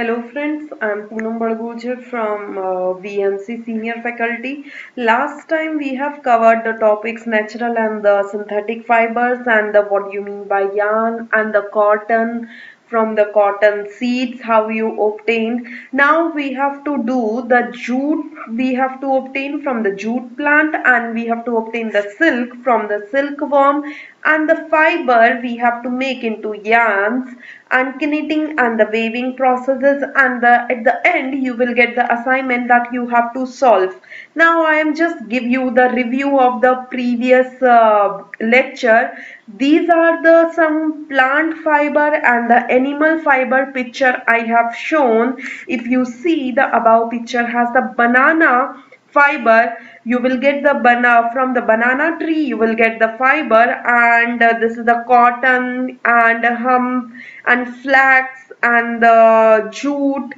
Hello friends, I'm Poonam Badgujar from VMC Senior Faculty. Last time we have covered the topics natural and the synthetic fibers and the what you mean by yarn and the cotton from the cotton seeds, how you obtain. Now we have to do the jute, we have to obtain from the jute plant, and we have to obtain the silk from the silkworm, and the fiber we have to make into yarns and knitting and the weaving processes, and at the end you will get the assignment that you have to solve. Now I am just give you the review of the previous lecture. These are the some plant fiber and the animal fiber picture I have shown. If you see, the above picture has the banana fiber. You will get the banana from the banana tree, you will get the fiber, and this is the cotton and hemp and flax and the jute,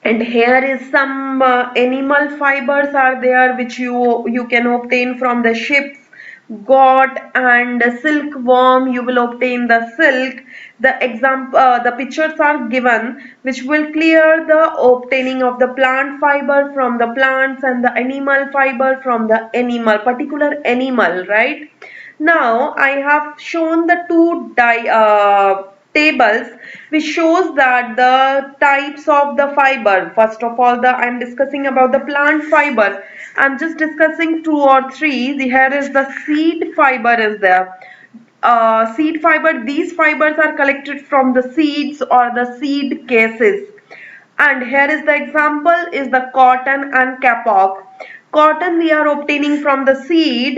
and here is some animal fibers are there which you can obtain from the ships, goat and silkworm. You will obtain the silk. The pictures are given which will clear the obtaining of the plant fiber from the plants and the animal fiber from the animal, particular animal, right? Now I have shown the tables which shows that the types of the fiber. First of all, I'm discussing about the plant fiber. I'm just discussing two or three. Here is the seed fiber is there. Seed fiber, these fibers are collected from the seeds or the seed cases. And here is the example is the cotton and kapok. Cotton we are obtaining from the seed,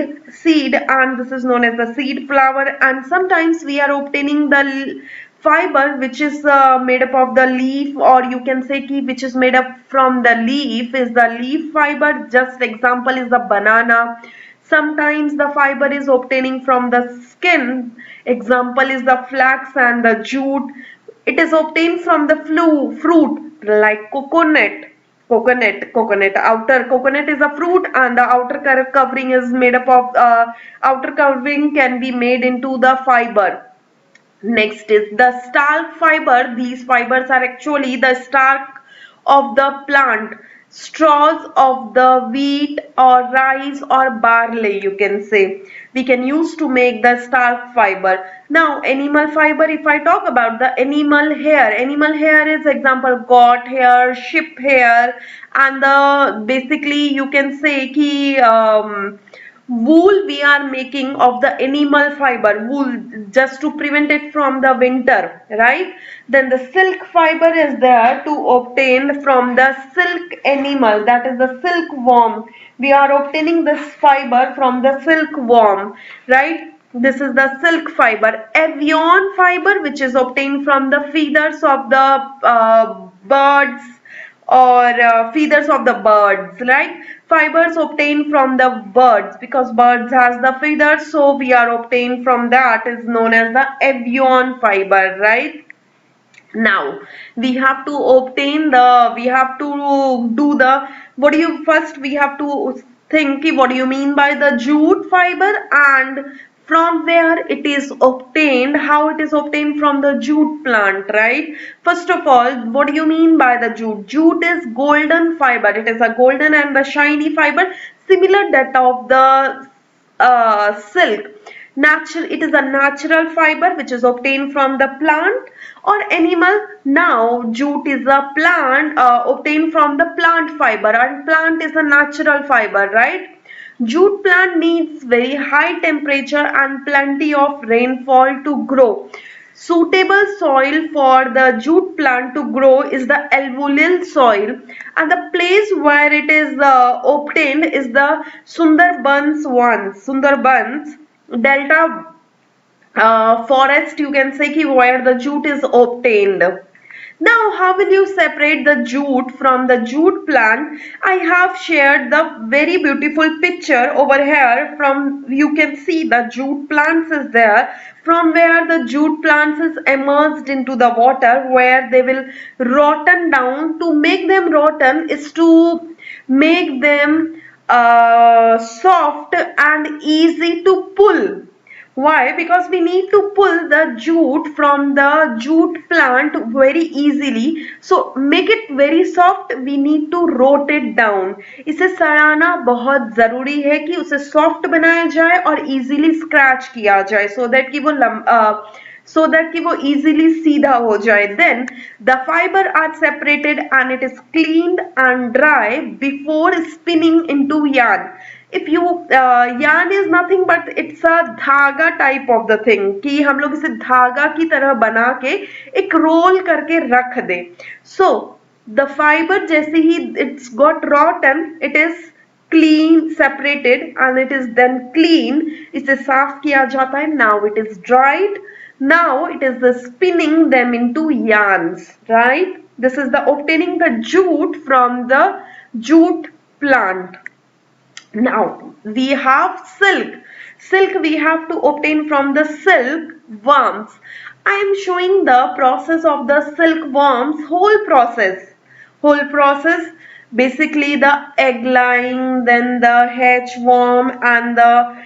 and this is known as the seed flower, and sometimes we are obtaining the fiber which is made up of the leaf, or you can say ki which is made up from the leaf is the leaf fiber. Just example is the banana. Sometimes the fiber is obtaining from the skin. Example is the flax and the jute. It is obtained from the fruit like coconut. Outer coconut is a fruit, and the outer covering is made up of outer covering can be made into the fiber. Next is the stalk fiber. These fibers are actually the stalk of the plant, straws of the wheat or rice or barley, you can say. We can use to make the stalk fiber. Now animal fiber, if I talk about the animal hair is example goat hair, sheep hair, and the basically you can say ki wool we are making of the animal fiber, wool, just to prevent it from the winter, right? Then the silk fiber is there to obtain from the silk animal, that is the silkworm. We are obtaining this fiber from the silkworm, right? This is the silk fiber. Avian fiber, which is obtained from the feathers of the birds, or feathers of the birds, right? Fibers obtained from the birds, because birds has the feathers, so we are obtained from that, is known as the avian fiber, right? Now we have to obtain the, we have to do the, what do you, first we have to think what do you mean by the jute fiber, and from where it is obtained, how it is obtained from the jute plant, right? First of all, what do you mean by the jute? Jute is golden fiber. It is a golden and the shiny fiber, similar that of the silk. It is a natural fiber which is obtained from the plant or animal. Now jute is a plant obtained from the plant fiber, and plant is a natural fiber, right? Jute plant needs very high temperature and plenty of rainfall to grow. Suitable soil for the jute plant to grow is the alluvial soil, and the place where it is obtained is the Sundarbans Delta forest, you can say, ki where the jute is obtained. Now how will you separate the jute from the jute plant? I have shared the very beautiful picture over here. From you can see the jute plants is there, from where the jute plants is immersed into the water, where they will rotten down. To make them rotten is to make them soft and easy to pull. Why? Because we need to pull the jute from the jute plant very easily. So make it very soft. We need to rotate it down. इसे सड़ाना बहुत जरूरी है कि उसे soft बनाया जाए और easily scratch किया जाए so that कि वो easily सीधा हो जाए. Then the fiber are separated and it is cleaned and dry before spinning into yarn. If you yarn is nothing but it's a धागा type of the thing कि हम लोग इसे धागा की तरह बना के एक रोल करके रख दे. So the fiber जैसे ही it's got rotten, it is clean separated and it is then clean. इसे साफ किया जाता है. Now it is dried. Now it is the spinning them into yarns, right? This is the obtaining the jute from the jute plant. Now we have silk. Silk we have to obtain from the silkworms. I am showing the process of the silkworms, whole process. Whole process, basically the egg laying, then the hatch worm and the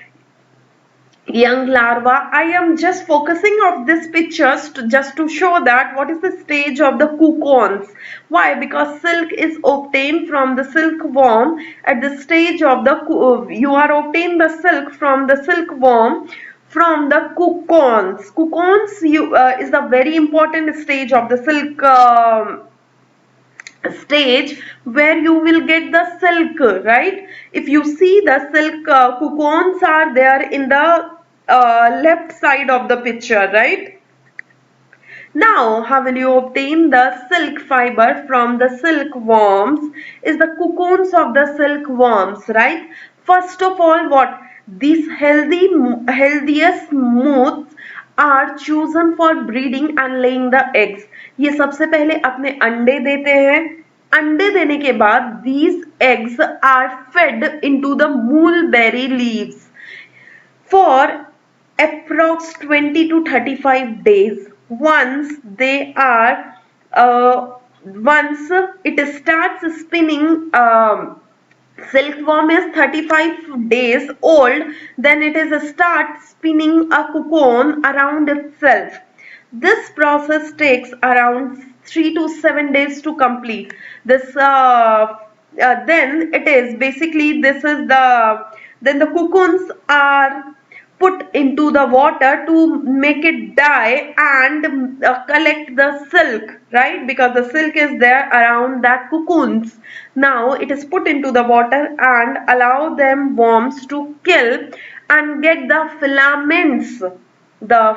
young larva. I am just focusing of this pictures just to show that what is the stage of the cocoons. Why? Because silk is obtained from the silkworm at the stage of the you are obtain the silk from the silkworm from the cocoons. Cocoons is the very important stage of the silk stage where you will get the silk, right? If you see the silk cocoons are there in the left side of the picture, right? Now how will you obtain the silk fiber from the silkworms is the cocoons of the silkworms, right? First of all, what these healthiest moths are chosen for breeding and laying the eggs. ये सबसे पहले अपने अंडे देते हैं. अंडे देने के बाद these eggs are fed into the mulberry leaves for approx 20 to 35 days. Once they are once it starts spinning, silkworm is 35 days old, then it is start spinning a cocoon around itself. This process takes around 3 to 7 days to complete. This then it is basically this is the then the cocoons are put into the water to make it dry and collect the silk, right? Because the silk is there around that cocoons. Now it is put into the water and allow them worms to kill and get the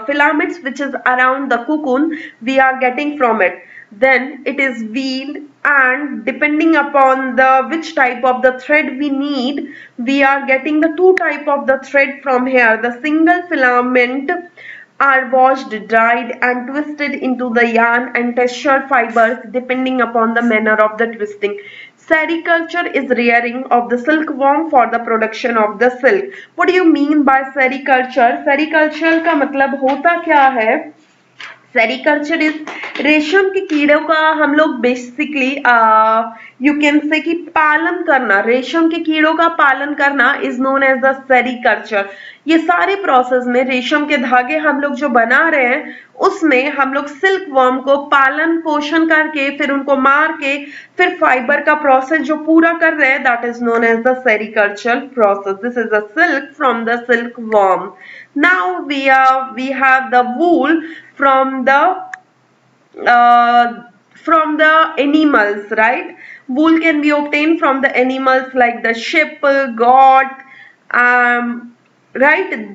filaments which is around the cocoon we are getting from it. Then it is weaved and depending upon the which type of the thread we need, we are getting the two type of the thread from here. The single filament are washed, dried and twisted into the yarn and textured fibers depending upon the manner of the twisting. Sericulture is rearing of the silkworm for the production of the silk. What do you mean by sericulture? Sericulture का मतलब होता क्या है? Sericulture is रेशम के कीड़ों का हम लोग बेसिकली यू कैन से कि पालन करना, रेशम के कीड़ों का पालन करना is known as the sericulture. ये सारे प्रोसेस में रेशम के धागे हम लोग जो बना रहे हैं उसमें हम लोग सिल्क वर्म को पालन पोषण करके फिर उनको मार के फिर फाइबर का प्रोसेस जो पूरा कर रहे हैं that is known as the sericulture process. This is the silk from the silkworm. Now we have the wool from the animals, right? Wool can be obtained from the animals like the sheep, goat, right?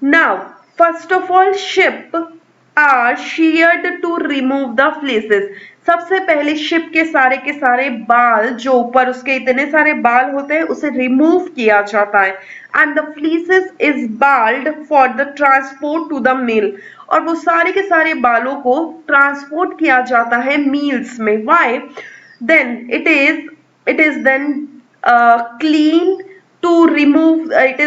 Now, first of all, sheep are sheared to remove the fleeces. सबसे पहले ship के सारे बाल जो ऊपर उसके इतने सारे बाल होते हैं उसे रिमूव किया जाता है and the fleeces is baled for the transport to the mill. और वो सारे के सारे बालों को ट्रांसपोर्ट किया जाता है मिल्स में. Why? Then it is then clean to remove it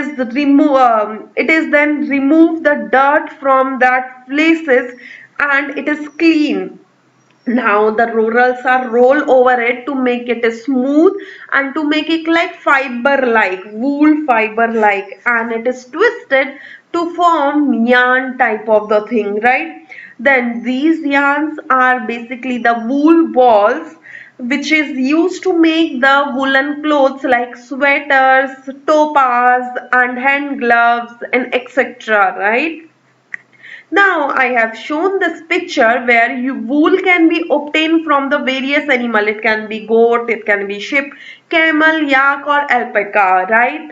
is then remove the dirt from that places and it is clean. Now the rollers are roll over it to make it smooth and to make it like fiber like wool fiber like and it is twisted to form yarn type of the thing, right? Then these yarns are basically the wool balls which is used to make the woolen clothes like sweaters, topas and hand gloves and etc, right? Now I have shown this picture where wool can be obtained from the various animal. It can be goat, it can be sheep, camel, yak or alpaca, right?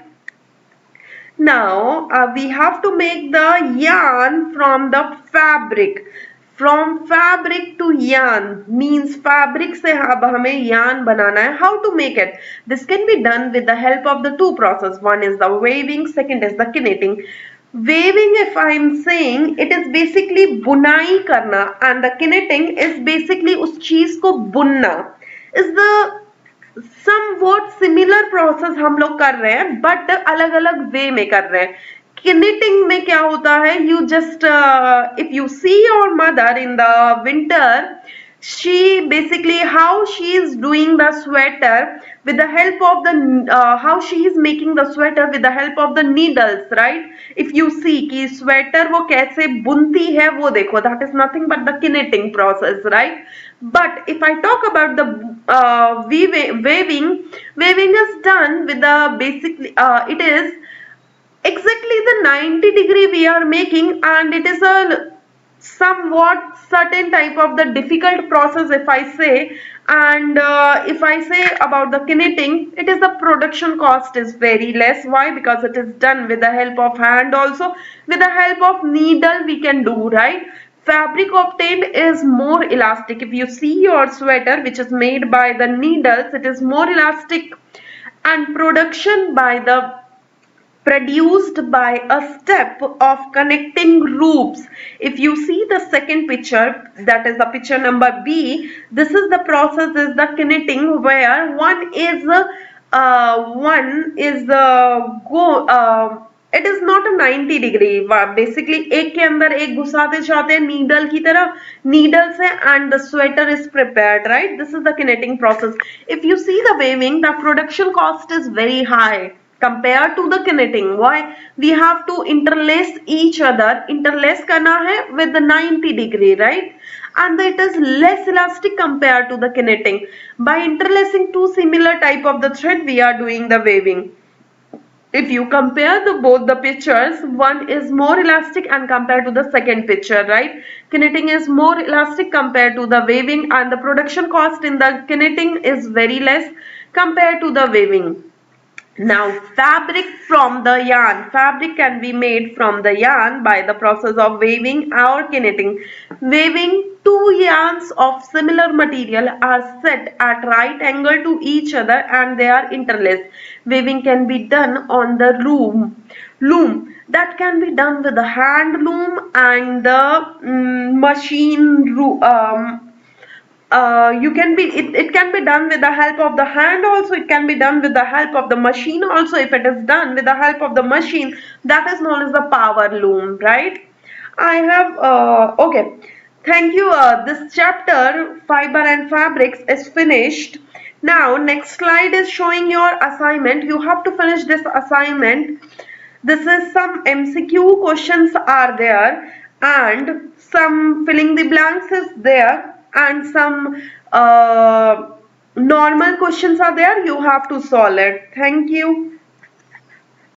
Now we have to make the yarn from the fabric. From fabric to yarn means fabric से अब हमें yarn बनाना है. How to make it? This can be done with the help of the two process. One is the weaving, second is the knitting. Weaving, if I am saying, it is basically बुनाई करना and the knitting is basically उस चीज को बुनना. Is the somewhat similar process हम लोग कर रहे हैं but अलग अलग वे में कर रहे हैं. Knitting में क्या होता है, you just if you see your mother in the winter, she basically how she is doing the sweater with the help of the how she is making the sweater with the help of the needles, right? If you see कि sweater वो कैसे बुनती है वो देखो, that is nothing but the knitting process, right? But if I talk about the weaving is done with the basically it is exactly the 90-degree we are making, and it is a somewhat certain type of the difficult process if I say. And if I say about the knitting, it is the production cost is very less. Why? Because it is done with the help of hand, also with the help of needle we can do, right? Fabric obtained is more elastic. If you see your sweater which is made by the needles, it is more elastic, and production by the produced by a step of connecting loops. If you see the second picture, that is the picture number B, this is the process is the knitting, where it is not a 90 degree. Basically एक के अंदर एक घुसाते जाते हैं needle की तरह, needle से, and the sweater is prepared, right? This is the knitting process. If you see the weaving, the production cost is very high compared to the knitting. Why? We have to interlace each other. Interlace करना है with the 90 degree, right? And it is less elastic compared to the knitting. By interlacing two similar type of the thread, we are doing the weaving. If you compare both the pictures, one is more elastic and compared to the second picture, right? Knitting is more elastic compared to the weaving, and the production cost in the knitting is very less compared to the weaving. Now, fabric from the yarn. Fabric can be made from the yarn by the process of weaving or knitting. Weaving, two yarns of similar material are set at right angle to each other and they are interlaced. Weaving can be done on the loom. That can be done with the hand loom and the machine it can be done with the help of the hand also. It can be done with the help of the machine also. If it is done with the help of the machine, that is known as the power loom, right? I have okay, thank you. This chapter fiber and fabrics is finished. Now next slide is showing your assignment. You have to finish this assignment. This is some MCQ questions are there, and some filling the blanks is there, and some normal questions are there. You have to solve it. Thank you.